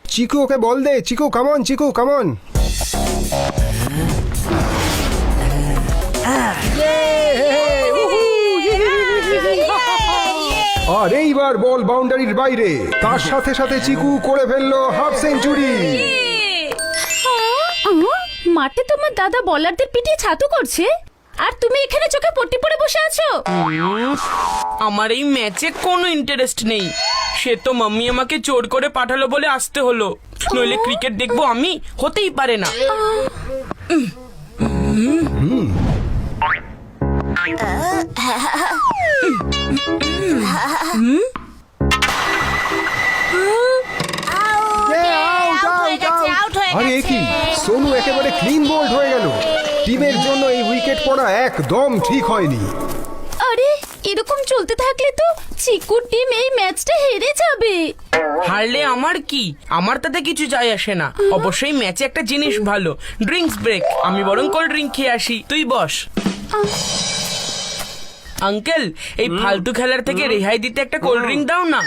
চিকু ওকে বল দে। চিকু come on, চিকু come on. আর এইবার বল বাউন্ডারির বাইরে। তার সাথে সাথে চিকু করে ফেললো হাফ সেঞ্চুরি। মাঠে তোমার দাদা বলারদের পিটিয়ে ছাতু করছে আর তুমি এখানে চোখে পট্টি পরে বসে আছো। আমার এই ম্যাচে কোনো ইন্টারেস্ট নেই। সে তো মাম্মি আমাকে জোর করে পাঠালো বলে আসতে হলো, নইলে ক্রিকেট দেখবো আমি হতেই পারে না। আরে কি, সোনু একেবারে ক্লিন বোল্ড হয়ে গেল। টিমের জন্য এই উইকেট পড়া একদম ঠিক হয়নি। আরে এরকম চলতে থাকলে তো চিকুর টিম এই ম্যাচটা হেরে যাবে। হারলে আমার কি, আমার তাতে কিছু যায় আসে না। অবশ্যই ম্যাচে একটা জিনিস ভালো, ড্রিঙ্কস ব্রেক। আমি বরং কোল্ড ড্রিঙ্ক খেয়ে আসি, তুই বস। আঙ্কেল, এই ফালতু খেলার থেকে রেহাই দিতে একটা কোল্ড ড্রিঙ্ক দাও না।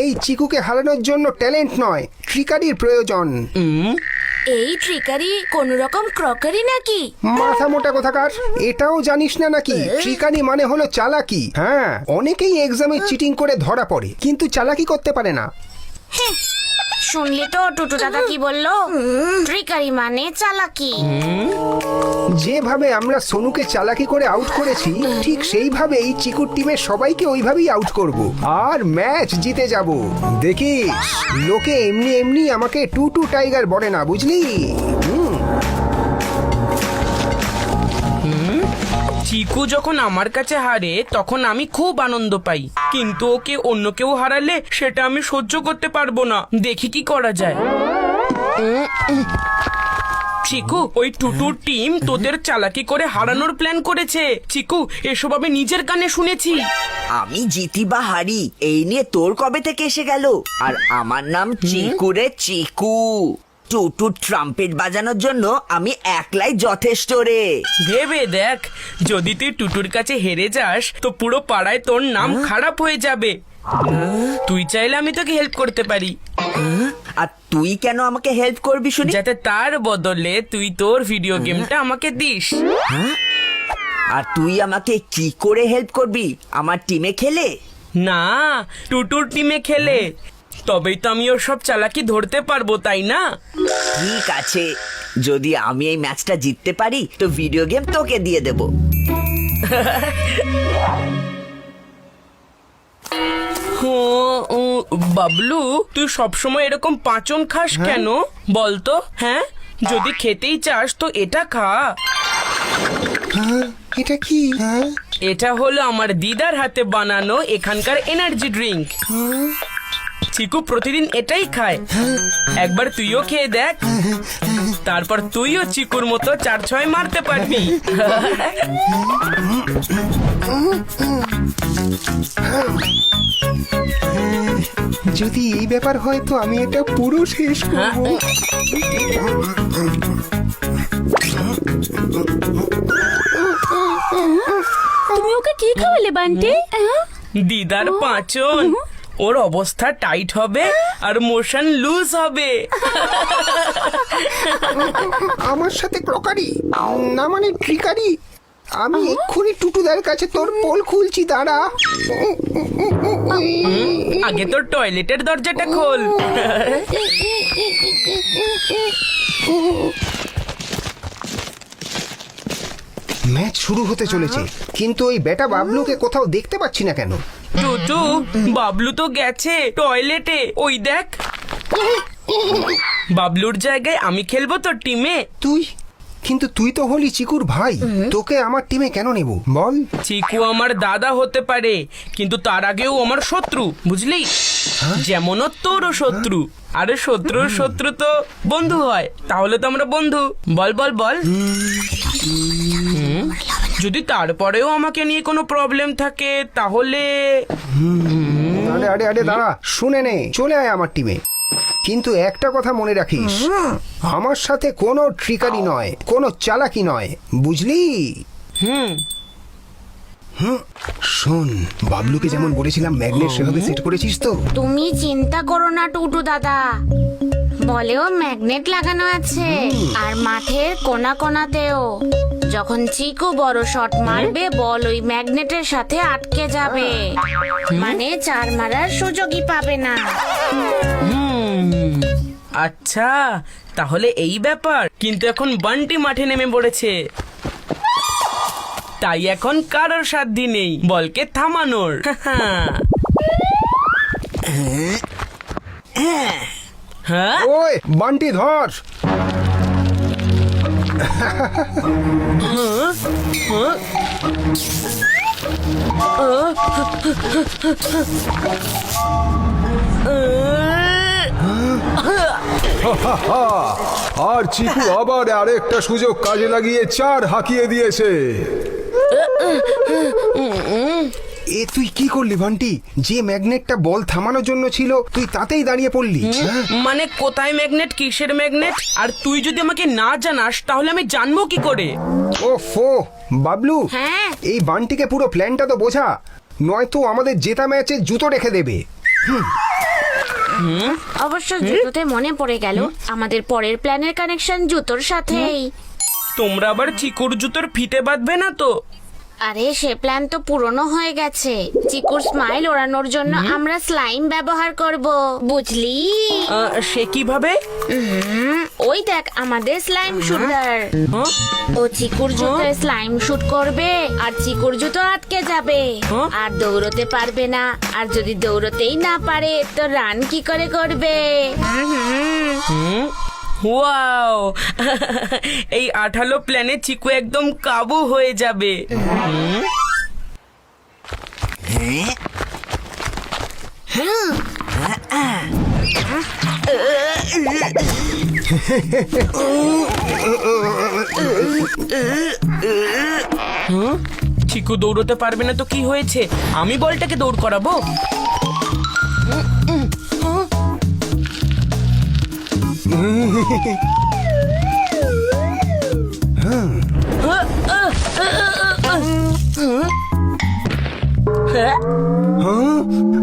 এই চিকুকে হারানোর জন্য ট্যালেন্ট নয়, ট্রিকারির প্রয়োজন। এই ট্রিকারি কোন রকম ক্রকারি নাকি? মাথা মোটা কোথাকার, এটাও জানিস না নাকি? ট্রিকারি মানে হলো চালাকি। হ্যাঁ, অনেকেই এক্সামে চিটিং করে ধরা পড়ে, কিন্তু চালাকি করতে পারে না। শুনলি তো টুটু দাদা কি বললো? ট্রিকারি মানে চালাকি। যেভাবে আমরা সোনুকে চালাকি করে আউট করেছি, ঠিক সেইভাবে এই চিকুর টিমের সবাইকে ওইভাবেই আউট করব আর ম্যাচ জিতে যাব। দেখিস, লোকে এমনি এমনি আমাকে টুটু টাইগার বলে না, বুঝলি? চিকু যখন আমার কাছে হারে তখন আমি খুব আনন্দ পাই, কিন্তু ওকে অন্য কেউ হারালে সেটা আমি সহ্য করতে পারবো না। দেখি কি করা যায়। চিকু, ওই টুটুর টিম তোদের চালাকি করে হারানোর প্ল্যান করেছে। চিকু, এসব আমি নিজের কানে শুনেছি। আমি জিতি বা হারি এই নিয়ে তোর কবে থেকে এসে গেল? আর আমার নাম চিকু রে, চিকু। টুটু ট্রাম্পেট বাজানোর জন্য আমি একলাই যথেষ্ট রে। ভেবে দেখ, যদি তুই টুটুর কাছে হেরে যাস তো পুরো পাড়ায় তোর নাম খারাপ হয়ে যাবে। তুই চাইলে আমি তোকে হেল্প করতে পারি। আর তুই কেন আমাকে হেল্প করবি শুনি? যাতে তার বদলে তুই তোর ভিডিও গেমটা আমাকে দিস। আর তুই আমাকে কি করে হেল্প করবি? আমার টিমে খেলে? না, টুটুর টিমে খেলে। তবেই তো আমি ওর সব চালাকি ধরতে পারবো, তাই না? ঠিক আছে, যদি আমি এই ম্যাচটা জিততে পারি তো ভিডিও গেম তোকে দিয়ে দেব। বাবলু, তুই সবসময় এরকম পাঁচন খাস কেন বলতো? হ্যাঁ, যদি খেতেই চাস তো এটা খা। এটা কি? এটা হলো আমার দিদার হাতে বানানো এখানকার এনার্জি ড্রিঙ্ক। চিকু প্রতিদিন এটাই খায়। একবার তুইও খেয়ে দেখ, তারপর তুইও চিকুর মতো 4-6 মারতে পারবি। যদি এই ব্যাপার হয় তো আমি এটা পুরো শেষ করব। তুমি ওকে কি খাওয়ালে বান্টি? দিদার পাঁচন। ওর অবস্থা টাইট হবে আর মোশন লুজ হবে। আমার সাথে ক্রকারি না, মানে ট্রিকারি। আমি এক্ষুনি টুটুদার কাছে তোর পোল খুলছি, দাঁড়া। আগে তোর টয়লেটের দরজাটা খোল। ম্যাচ শুরু হতে চলেছে, কিন্তু ওই বেটা বাবলুকে কোথাও দেখতে পাচ্ছি না কেন? টুটু, বাবলু তো গেছে টয়লেটে, ওই দেখ। বাবলুর জায়গায় আমি খেলবো তোর টিমে। কিন্তু তুই তো হলি চিকুর ভাই, তোকে আমার টিমে কেন নেব বল? চিকু আমার দাদা হতে পারে, কিন্তু তার আগেও আমার শত্রু, বুঝলি? যেমন তোরও শত্রু। আরে শত্রুর শত্রু তো বন্ধু হয়, তাহলে তো আমরা বন্ধু। বল বল বল। যদি তারপরেও আমাকে নিয়ে কোনো প্রবলেম থাকে তাহলে আরে আরে আরে দাঁড়া, শুনে নে, চলে আয় আমার টিমে। কিন্তু একটা কথা মনে রাখিস, আমার সাথে কোনো ট্রিকারি নয়, কোনো চালাকি নয়, বুঝলি? শোন, বাবলুকে যেমন বলেছিলাম ম্যাগনেট সেভাবে সেট করেছিস তো? তুমি চিন্তা করো না টুটু দাদা, বলেও ম্যাগনেট লাগানো আছে আর মাঠের কোনা কোনাতেও। যখন চিকু বড় শট মারবে বল ওই ম্যাগনেটের সাথে আটকে যাবে, মানে চার মারার সুযোগই পাবে না। আচ্ছা, তাহলে এই ব্যাপার। কিন্তু এখন বান্টি মাঠে নেমে পড়েছে, তাই এখন কারোর সাধ্যি নেই বলকে থামানোর। হ্যাঁ, ওই বান্টি ধর। আর চিকু আবার আরেকটা সুযোগ কাজে লাগিয়ে 4 হাঁকিয়ে দিয়েছে। এ তুই কি করলি বান্টি? যে ম্যাগনেটটা বল থামানোর জন্য ছিল তুই তাতেই দাঁড়িয়ে পড়লি। মানে কোথায় ম্যাগনেট, কিসের ম্যাগনেট? আর তুই যদি আমাকে না জানাস তাহলে আমি জানবো কি করে? ওফো বাবলু, হ্যাঁ? এই বান্টিকে পুরো প্ল্যানটা তো বোঝা, নয়তো আমাদের জেতা ম্যাচে জুতো রেখে দেবে। অবশ্য জুতোতে মনে পড়ে গেল আমাদের পরের প্ল্যানের কানেকশন জুতোর সাথেই। তোমরা আবার চিকুর জুতোর ফিতে বাঁধবে না তো? আরে সে প্ল্যান তো পুরনো হয়ে গেছে। চিকুর স্মাইল ওড়ানোর জন্য আমরা স্লাইম ব্যবহার করব, বুঝলি? সে কিভাবে? ওই দেখ আমাদের স্লাইম শুটার। ও চিকুর জুতোয় স্লাইম শুট করবে আর চিকুর জুতো আটকে যাবে আর দৌড়তে পারবে না। আর যদি দৌড়তেই না পারে তো রান কি করে করবে? ওয়াও, এই আঠালো প্ল্যানে চিকু একদম কাবু হয়ে যাবে। চিকু দৌড়তে পারবে না তো কি হয়েছে? আমি বলটাকে দৌড় করাবো।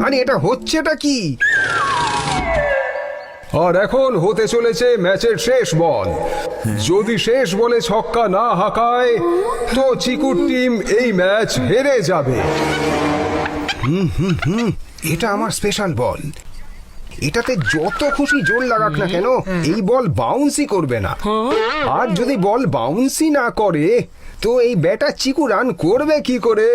আরে এটা হচ্ছেটা কি? আর এখন হতে চলেছে ম্যাচের শেষ বল। যদি শেষ বলে ছক্কা না হাঁকায় তো চিকুর টিম এই ম্যাচ হেরে যাবে। এটা আমার স্পেশাল বল, এটাতে যত খুশি জোর লাগাক না কেন এই বল বাউন্সই করবে না। আর যদি বল বাউন্সই না করে তো এই ব্যাটা চিকু রান করবে কি করে?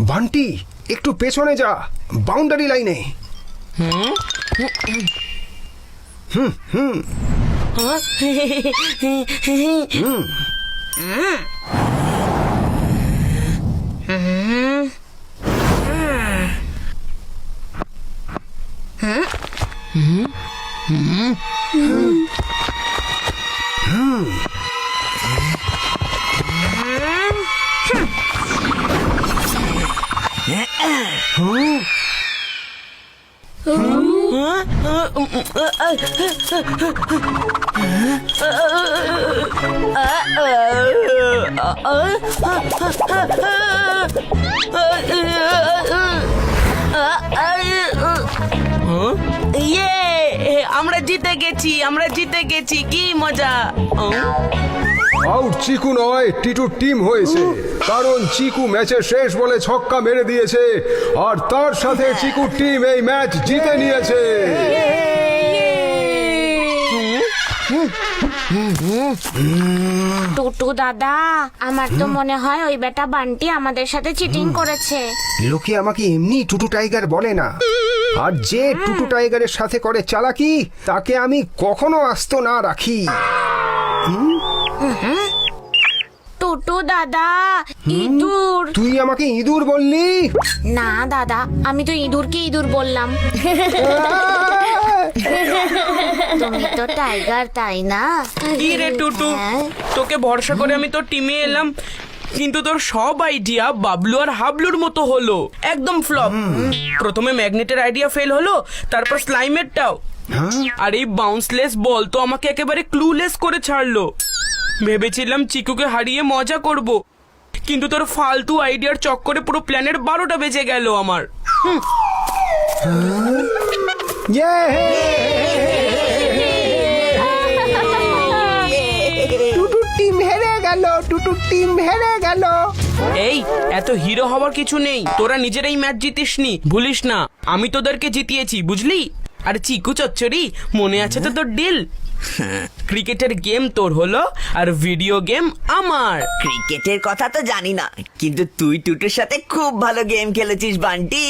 বান্টি একটু পেছনে যা, বাউন্ডারি লাইনে। আমরা জিতে গেছি, আমরা জিতে গেছি, কি মজা! আউট চিকু নয়, টিটুর টিম হয়েছে, কারণ চিকু ম্যাচের শেষ বলে ছক্কা মেরে দিয়েছে আর তার সাথে চিকুর টিম এই ম্যাচ জিতে নিয়েছে। টুটু দাদা, আমার তো মনে হয় ওই বেটা বান্টি আমাদের সাথে চিটিং করেছে। লোকে আমাকে এমনি টুটু টাইগার বলে না, আর যে টুটু টাইগারের সাথে করে চালাকি তাকে আমি কখনো আস্ত না রাখি। টুটু দাদা, ইঁদুর। তুই আমাকে ইঁদুর বললি? না দাদা, আমি তো ইঁদুরকে ইঁদুর বললাম। তুমি তো টাইগার, তাই না? কি রে টুটু, তোকে ভরসা করে আমি তো টিমে এলাম, কিন্তু তোর সব আইডিয়া বাবলু আর হাবলুর মতো হলো, একদম ফ্লপ। প্রথমে ম্যাগনেটের আইডিয়া ফেল হলো, তারপর স্লাইমেরটাও। আর এই বাউন্সলেস বল তো আমাকে একেবারে ক্লুলেস করে ছাড়লো। ভেবেছিলাম চিকুকে হারিয়ে মজা করব, কিন্তু তোর ফালতু আইডিয়ার চক্করে পুরো প্ল্যানের 12টা বেজে গেল আমার। টুটুর টিম হেরে গেল, টুটুর টিম হেরে গেল। এই এত হিরো হওয়ার কিছু নেই, তোরা নিজেরাই ম্যাচ জিতিসনি, ভুলিস না আমি তোদেরকে জিতিয়েছি, বুঝলি? আর চিকু চচ্চড়ি, মনে আছে তো তোর ডিল? ক্রিকেটের গেম তোর হলো আর ভিডিও গেম আমার। ক্রিকেটের কথা তো জানি না, কিন্তু তুই টুটুর সাথে খুব ভালো গেম খেলেছিস বান্টি।